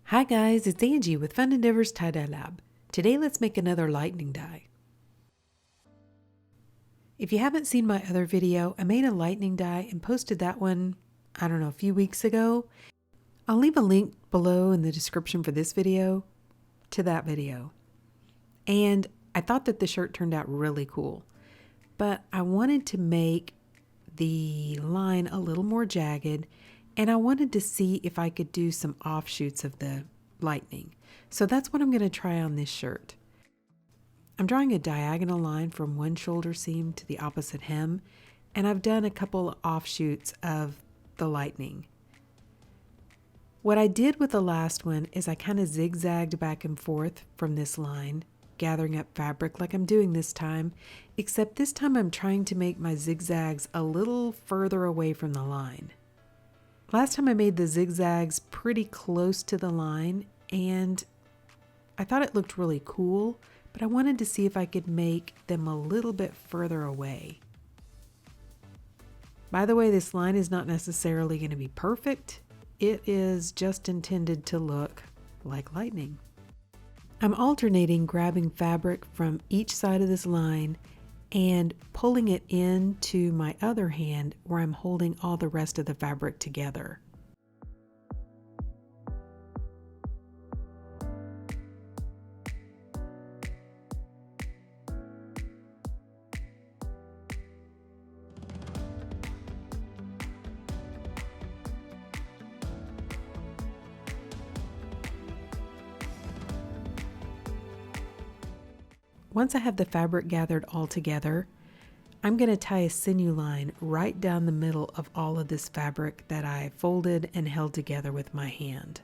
Hi guys, it's Angie with Fun Endeavors Tie-Dye Lab. Today let's make another lightning die. If you haven't seen my other video, I made a lightning die and posted that one, a few weeks ago. I'll leave a link below in the description for this video to that video. And I thought that the shirt turned out really cool, but I wanted to make the line a little more jagged, and I wanted to see if I could do some offshoots of the lightning. So that's what I'm going to try on this shirt. I'm drawing a diagonal line from one shoulder seam to the opposite hem, and I've done a couple of offshoots of the lightning. What I did with the last one is I kind of zigzagged back and forth from this line, gathering up fabric like I'm doing this time, except this time I'm trying to make my zigzags a little further away from the line. Last time I made the zigzags pretty close to the line, and I thought it looked really cool, but I wanted to see if I could make them a little bit further away. By the way, this line is not necessarily going to be perfect. It is just intended to look like lightning. I'm alternating grabbing fabric from each side of this line and pulling it into my other hand where I'm holding all the rest of the fabric together. Once I have the fabric gathered all together, I'm going to tie a sinew line right down the middle of all of this fabric that I folded and held together with my hand.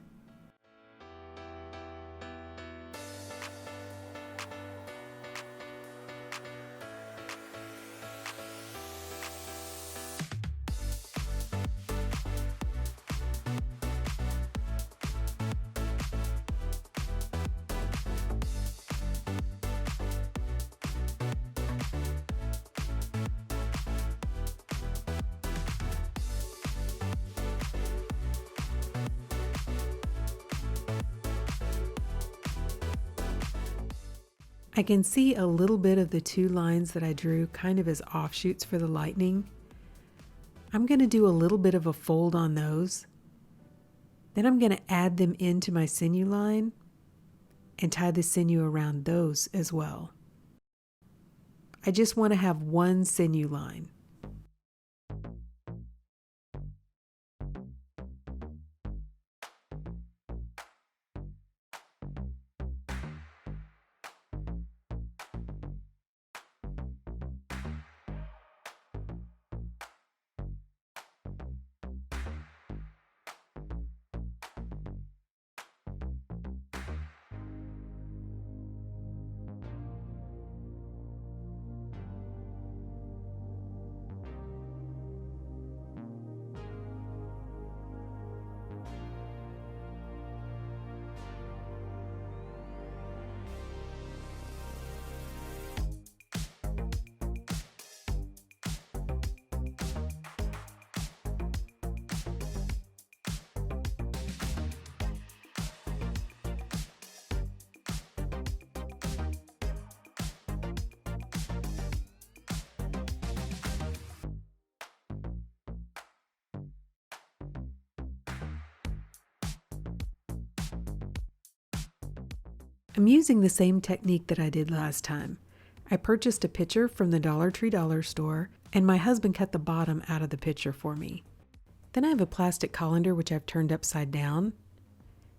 I can see a little bit of the two lines that I drew kind of as offshoots for the lightning. I'm going to do a little bit of a fold on those. Then I'm going to add them into my sinew line and tie the sinew around those as well. I just want to have one sinew line. I'm using the same technique that I did last time. I purchased a pitcher from the Dollar Tree dollar store, and my husband cut the bottom out of the pitcher for me. Then I have a plastic colander which I've turned upside down,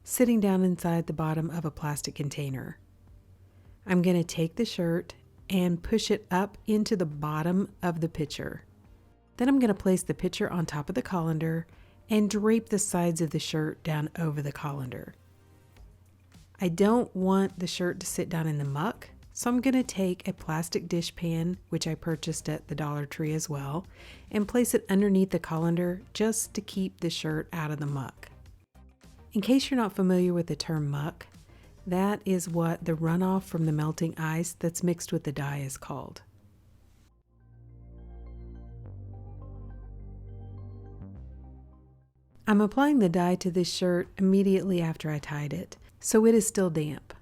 sitting down inside the bottom of a plastic container. I'm going to take the shirt and push it up into the bottom of the pitcher. Then I'm going to place the pitcher on top of the colander and drape the sides of the shirt down over the colander. I don't want the shirt to sit down in the muck, so I'm going to take a plastic dishpan, which I purchased at the Dollar Tree as well, and place it underneath the colander just to keep the shirt out of the muck. In case you're not familiar with the term muck, that is what the runoff from the melting ice that's mixed with the dye is called. I'm applying the dye to this shirt immediately after I tied it, so it is still damp.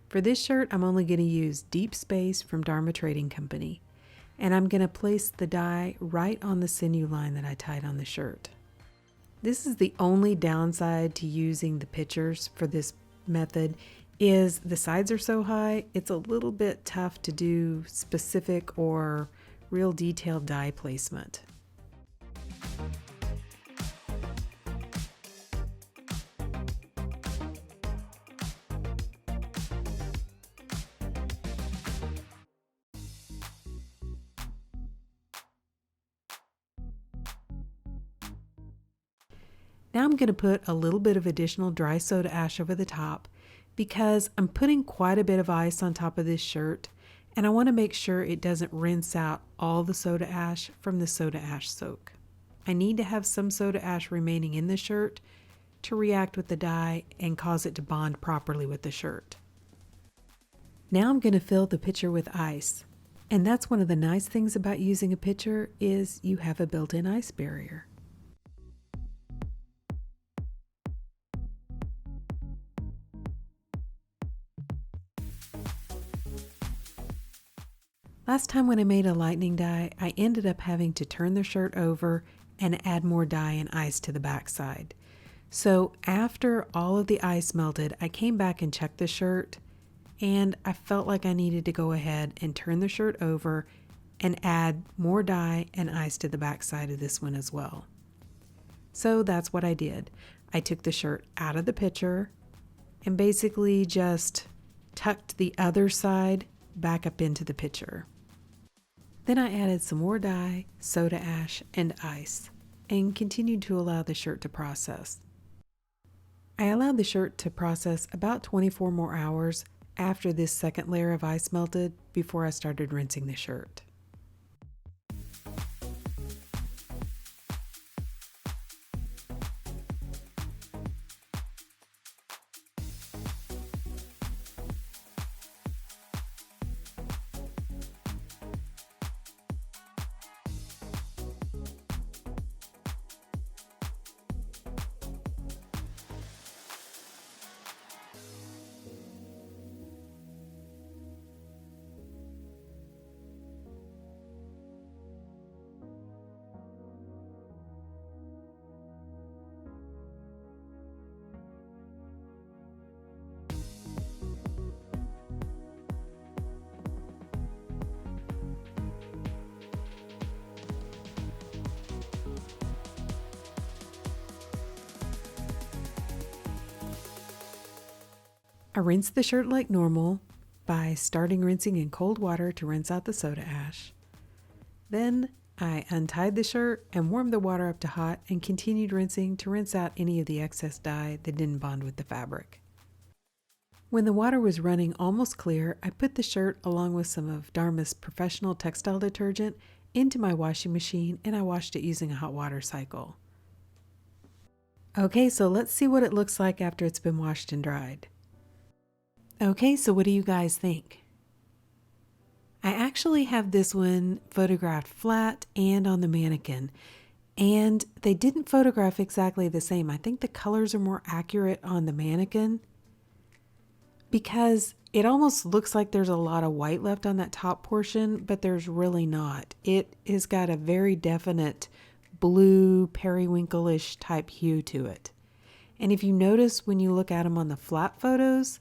For this shirt, I'm only going to use Deep Space from Dharma Trading Company, and I'm going to place the dye right on the sinew line that I tied on the shirt. This is the only downside to using the pictures for this method is the sides are so high, it's a little bit tough to do specific or real detailed dye placement. Now I'm going to put a little bit of additional dry soda ash over the top because I'm putting quite a bit of ice on top of this shirt, and I want to make sure it doesn't rinse out all the soda ash from the soda ash soak. I need to have some soda ash remaining in the shirt to react with the dye and cause it to bond properly with the shirt. Now I'm going to fill the pitcher with ice, and that's one of the nice things about using a pitcher is you have a built-in ice barrier. Last time when I made a lightning dye, I ended up having to turn the shirt over and add more dye and ice to the backside. So after all of the ice melted, I came back and checked the shirt, and I felt like I needed to go ahead and turn the shirt over and add more dye and ice to the backside of this one as well. So that's what I did. I took the shirt out of the pitcher and basically just tucked the other side back up into the pitcher. Then I added some more dye, soda ash, and ice, and continued to allow the shirt to process. I allowed the shirt to process about 24 more hours after this second layer of ice melted before I started rinsing the shirt. I rinsed the shirt like normal by starting rinsing in cold water to rinse out the soda ash. Then I untied the shirt and warmed the water up to hot and continued rinsing to rinse out any of the excess dye that didn't bond with the fabric. When the water was running almost clear, I put the shirt along with some of Dharma's professional textile detergent into my washing machine and I washed it using a hot water cycle. Okay, so let's see what it looks like after it's been washed and dried. Okay, so what do you guys think? I actually have this one photographed flat and on the mannequin, and they didn't photograph exactly the same. I think the colors are more accurate on the mannequin because it almost looks like there's a lot of white left on that top portion, but there's really not. It has got a very definite blue periwinkle-ish type hue to it. And if you notice when you look at them on the flat photos,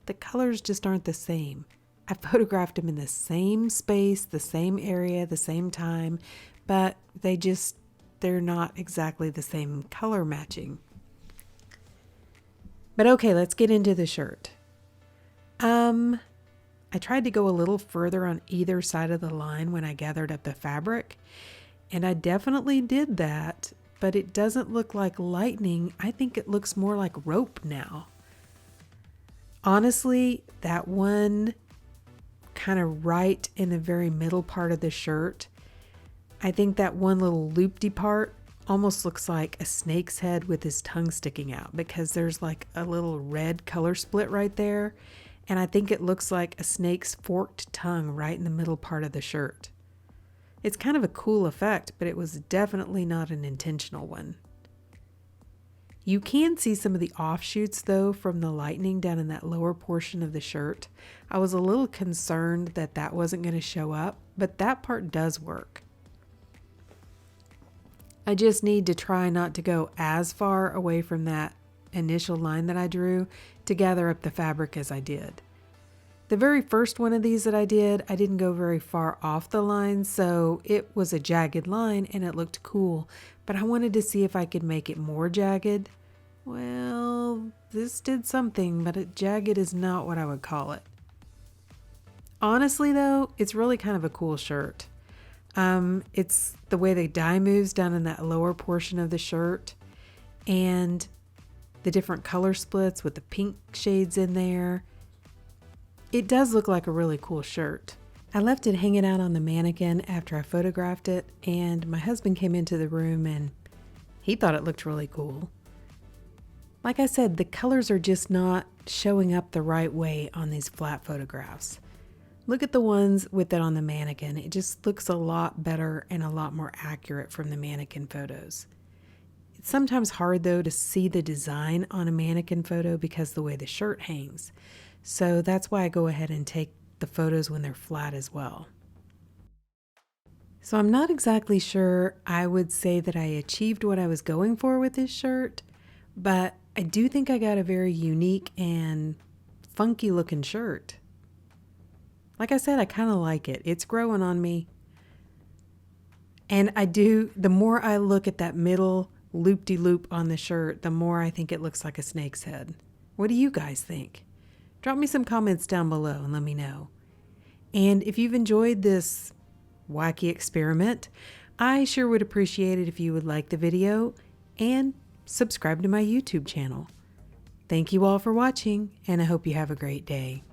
the colors just aren't the same. I photographed them in the same space, the same area, the same time, but they're not exactly the same color matching. But okay, let's get into the shirt. I tried to go a little further on either side of the line when I gathered up the fabric, and I definitely did that, but it doesn't look like lightning. I think it looks more like rope now. Honestly, that one kind of right in the very middle part of the shirt, I think that one little loopy part almost looks like a snake's head with his tongue sticking out because there's like a little red color split right there. And I think it looks like a snake's forked tongue right in the middle part of the shirt. It's kind of a cool effect, but it was definitely not an intentional one. You can see some of the offshoots though from the lightning down in that lower portion of the shirt. I was a little concerned that that wasn't going to show up, but that part does work. I just need to try not to go as far away from that initial line that I drew to gather up the fabric as I did. The very first one of these that I didn't go very far off the line, so it was a jagged line and it looked cool, but I wanted to see if I could make it more jagged. Well, this did something, but jagged is not what I would call it. Honestly though, it's really kind of a cool shirt. It's the way the dye moves down in that lower portion of the shirt and the different color splits with the pink shades in there. It does look like a really cool shirt. I left it hanging out on the mannequin after I photographed it, and my husband came into the room and he thought it looked really cool. Like I said, the colors are just not showing up the right way on these flat photographs. Look at the ones with it on the mannequin. It just looks a lot better and a lot more accurate from the mannequin photos. It's sometimes hard though to see the design on a mannequin photo because of the way the shirt hangs. So that's why I go ahead and take the photos when they're flat as well. So I'm not exactly sure I would say that I achieved what I was going for with this shirt, but I do think I got a very unique and funky looking shirt. Like I said, I kind of like it. It's growing on me. And the more I look at that middle loop-de-loop on the shirt, the more I think it looks like a snake's head. What do you guys think? Drop me some comments down below and let me know. And if you've enjoyed this wacky experiment, I sure would appreciate it if you would like the video and subscribe to my YouTube channel. Thank you all for watching, and I hope you have a great day.